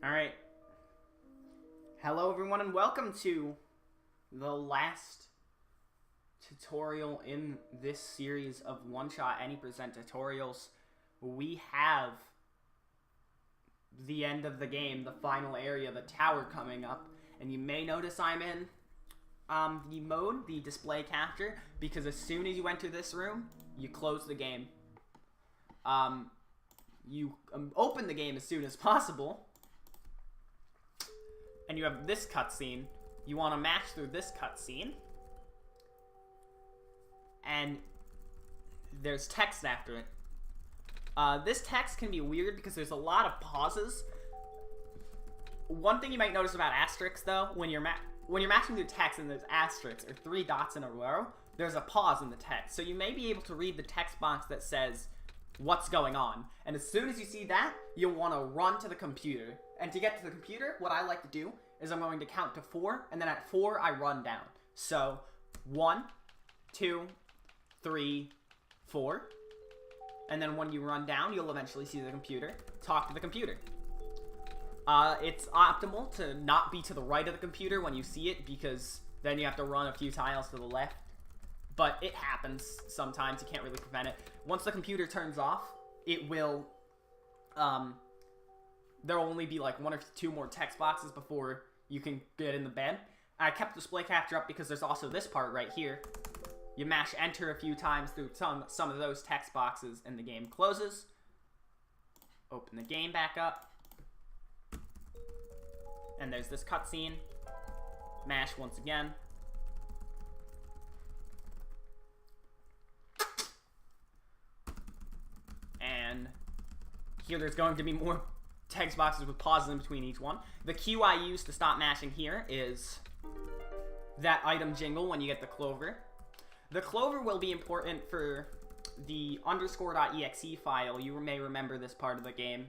Alright. Hello everyone and welcome to the last tutorial in this series of OneShot Any Percent tutorials. We have the end of the game, the final area, the tower coming up, and you may notice I'm in the display capture, because as soon as you enter this room, you close the game. You open the game as soon as possible, and you have this cutscene. You want to match through this cutscene, and there's text after it. This text can be weird because there's a lot of pauses. One thing you might notice about asterisks, though, when you're matching through text and there's asterisks or 3 dots in a row, there's a pause in the text. So you may be able to read the text box that says what's going on. And as soon as you see that, you'll want to run to the computer. And to get to the computer, what I like to do is I'm going to count to 4, and then at 4, I run down. So 1, 2, 3, 4. And then when you run down, you'll eventually see the computer. Talk to the computer. It's optimal to not be to the right of the computer when you see it, because then you have to run a few tiles to the left. But it happens sometimes. You can't really prevent it. Once the computer turns off, it will... there'll only be like 1 or 2 more text boxes before you can get in the bed. I kept the display capture up because there's also this part right here. You mash enter a few times through some of those text boxes and the game closes. Open the game back up. And there's this cutscene. Mash once again. And here there's going to be more text boxes with pauses in between each one. The cue I use to stop mashing here is that item jingle when you get the Clover. The Clover will be important for the _.exe file. You may remember this part of the game.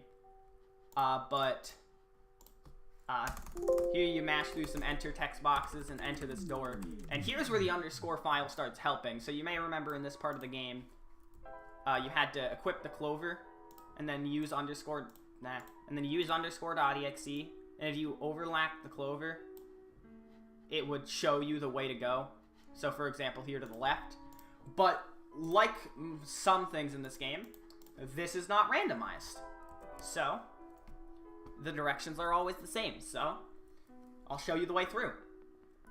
Here you mash through some enter text boxes and enter this door. And here's where the _. File starts helping. So you may remember in this part of the game, you had to equip the Clover and then use _.exe. And if you overlap the Clover, it would show you the way to go. So for example, here to the left. But like some things in this game, this is not randomized. So the directions are always the same. So I'll show you the way through.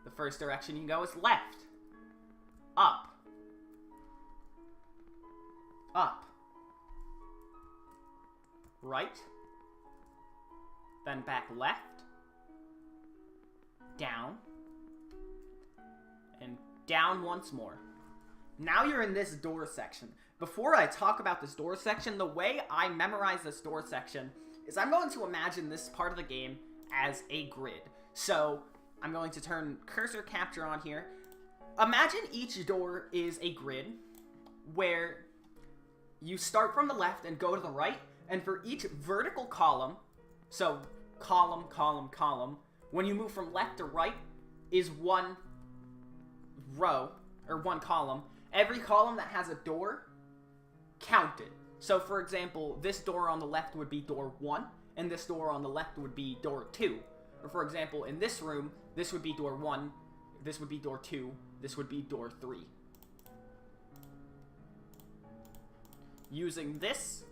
The first direction you can go is left, up, up, right, then back left, down, and down once more. Now you're in this door section. Before I talk about this door section, the way I memorize this door section is I'm going to imagine this part of the game as a grid. So I'm going to turn cursor capture on here. Imagine each door is a grid where you start from the left and go to the right, and for each vertical column, so column, column, column, when you move from left to right is one row, or one column. Every column that has a door, counted. So for example, this door on the left would be door 1, and this door on the left would be door 2. Or for example, in this room, this would be door 1, this would be door 2, this would be door 3. Using this,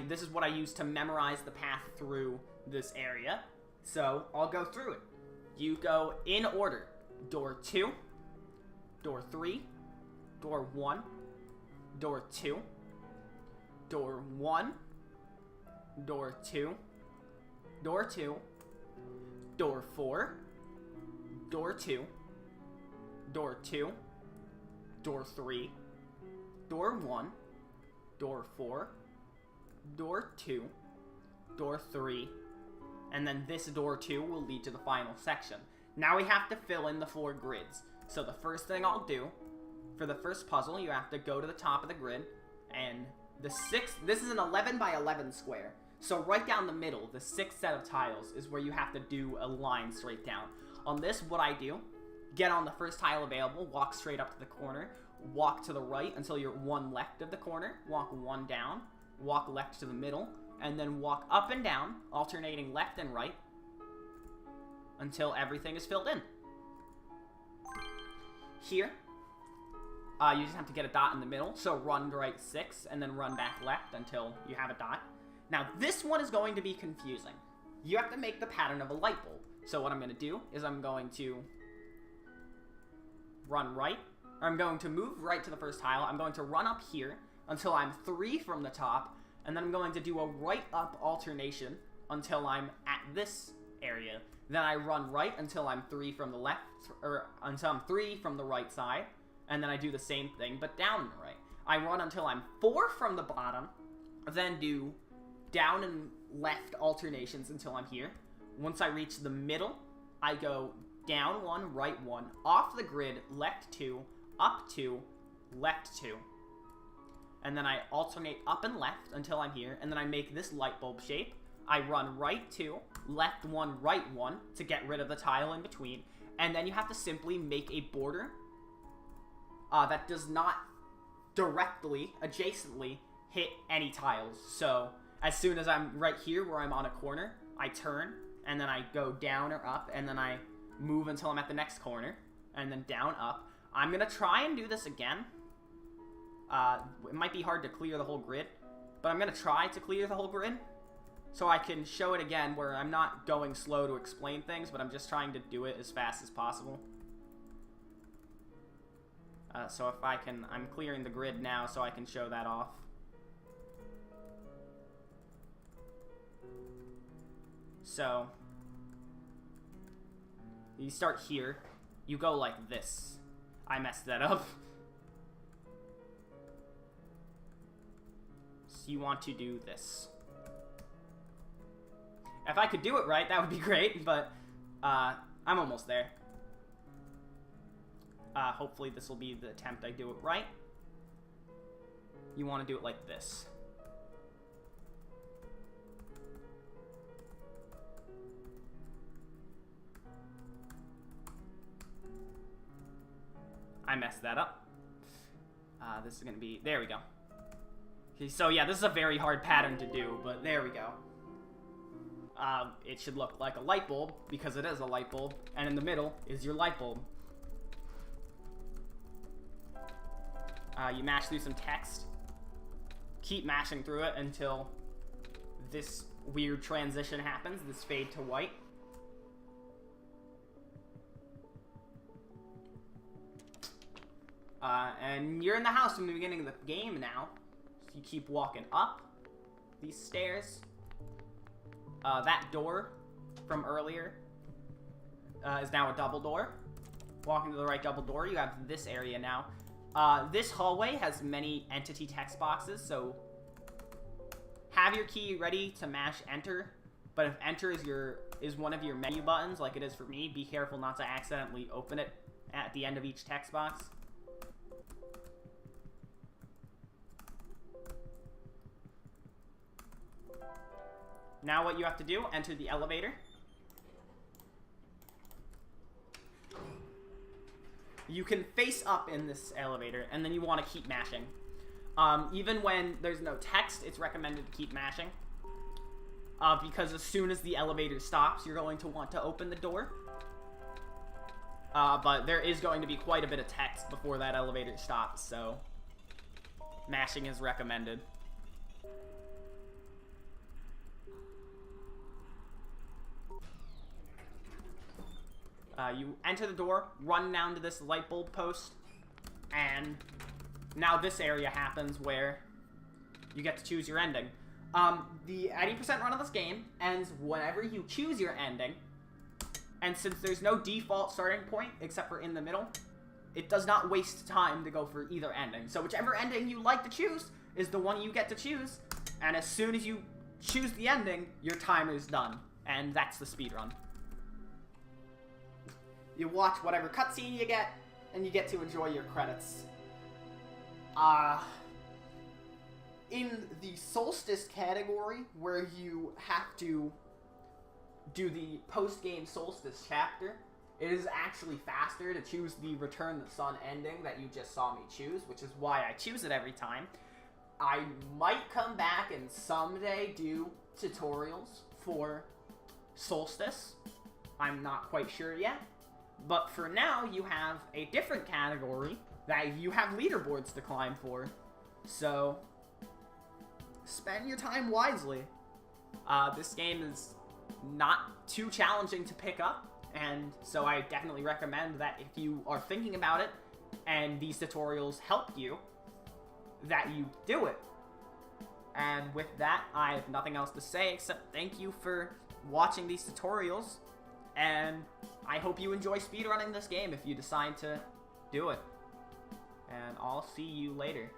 this is what I use to memorize the path through this area. So I'll go through it. You go in order. Door 2, door 3, door 1, door 2, door 1, door 2, door 2, door 4, door 2, door 2, door 3, door 1, door 4, door 2, door 3, and then this door 2 will lead to the final section. Now we have to fill in the 4 grids. So the first thing I'll do, for the first puzzle, you have to go to the top of the grid, and this is an 11 by 11 square. So right down the middle, the 6th set of tiles is where you have to do a line straight down. On this, what I do, get on the first tile available, walk straight up to the corner, walk to the right until you're 1 left of the corner, walk 1 down, walk left to the middle, and then walk up and down, alternating left and right, until everything is filled in. Here, you just have to get a dot in the middle, so run right 6, and then run back left until you have a dot. Now, this one is going to be confusing. You have to make the pattern of a light bulb. So what I'm going to do is I'm going to run right, or I'm going to move right to the first tile. I'm going to run up here until I'm 3 from the top, and then I'm going to do a right-up alternation until I'm at this area. Then I run right until I'm 3 from the left, or until I'm 3 from the right side, and then I do the same thing, but down and right. I run until I'm 4 from the bottom, then do down and left alternations until I'm here. Once I reach the middle, I go down 1, right 1, off the grid, left 2, up 2, left 2. And then I alternate up and left until I'm here, and then I make this light bulb shape. I run right 2, left 1, right 1 to get rid of the tile in between, and then you have to simply make a border that does not directly, adjacently, hit any tiles. So, as soon as I'm right here where I'm on a corner, I turn, and then I go down or up, and then I move until I'm at the next corner, and then down, up. I'm going to try and do this again. It might be hard to clear the whole grid, but I'm going to try to clear the whole grid so I can show it again where I'm not going slow to explain things, but I'm just trying to do it as fast as possible. So if I can, I'm clearing the grid now so I can show that off. So, you start here, you go like this. I messed that up. So you want to do this. If I could do it right, that would be great, but I'm almost there. Hopefully this will be the attempt I do it right. You want to do it like this. I messed that up. This is going to be... There we go. Okay, so yeah, this is a very hard pattern to do, but there we go. It should look like a light bulb, because it is a light bulb, and in the middle is your light bulb. You mash through some text. Keep mashing through it until this weird transition happens, this fade to white. And you're in the house from the beginning of the game now. So you keep walking up these stairs. That door from earlier is now a double door. Walking to the right double door, you have this area now. This hallway has many entity text boxes, so have your key ready to mash enter. But if enter is one of your menu buttons, like it is for me, be careful not to accidentally open it at the end of each text box. Now what you have to do, enter the elevator. You can face up in this elevator, and then you want to keep mashing. Even when there's no text, it's recommended to keep mashing. Because as soon as the elevator stops, you're going to want to open the door. But there is going to be quite a bit of text before that elevator stops, so mashing is recommended. You enter the door, run down to this light bulb post, and now this area happens where you get to choose your ending. The 80% run of this game ends whenever you choose your ending, and since there's no default starting point except for in the middle, it does not waste time to go for either ending. So whichever ending you like to choose is the one you get to choose, and as soon as you choose the ending, your timer is done, and that's the speedrun. You watch whatever cutscene you get, and you get to enjoy your credits. In the Solstice category, where you have to do the post-game Solstice chapter, it is actually faster to choose the Return the Sun ending that you just saw me choose, which is why I choose it every time. I might come back and someday do tutorials for Solstice. I'm not quite sure yet. But for now, you have a different category that you have leaderboards to climb for. So, spend your time wisely. This game is not too challenging to pick up, and so I definitely recommend that if you are thinking about it, and these tutorials help you, that you do it. And with that, I have nothing else to say except thank you for watching these tutorials, and I hope you enjoy speedrunning this game if you decide to do it. And I'll see you later.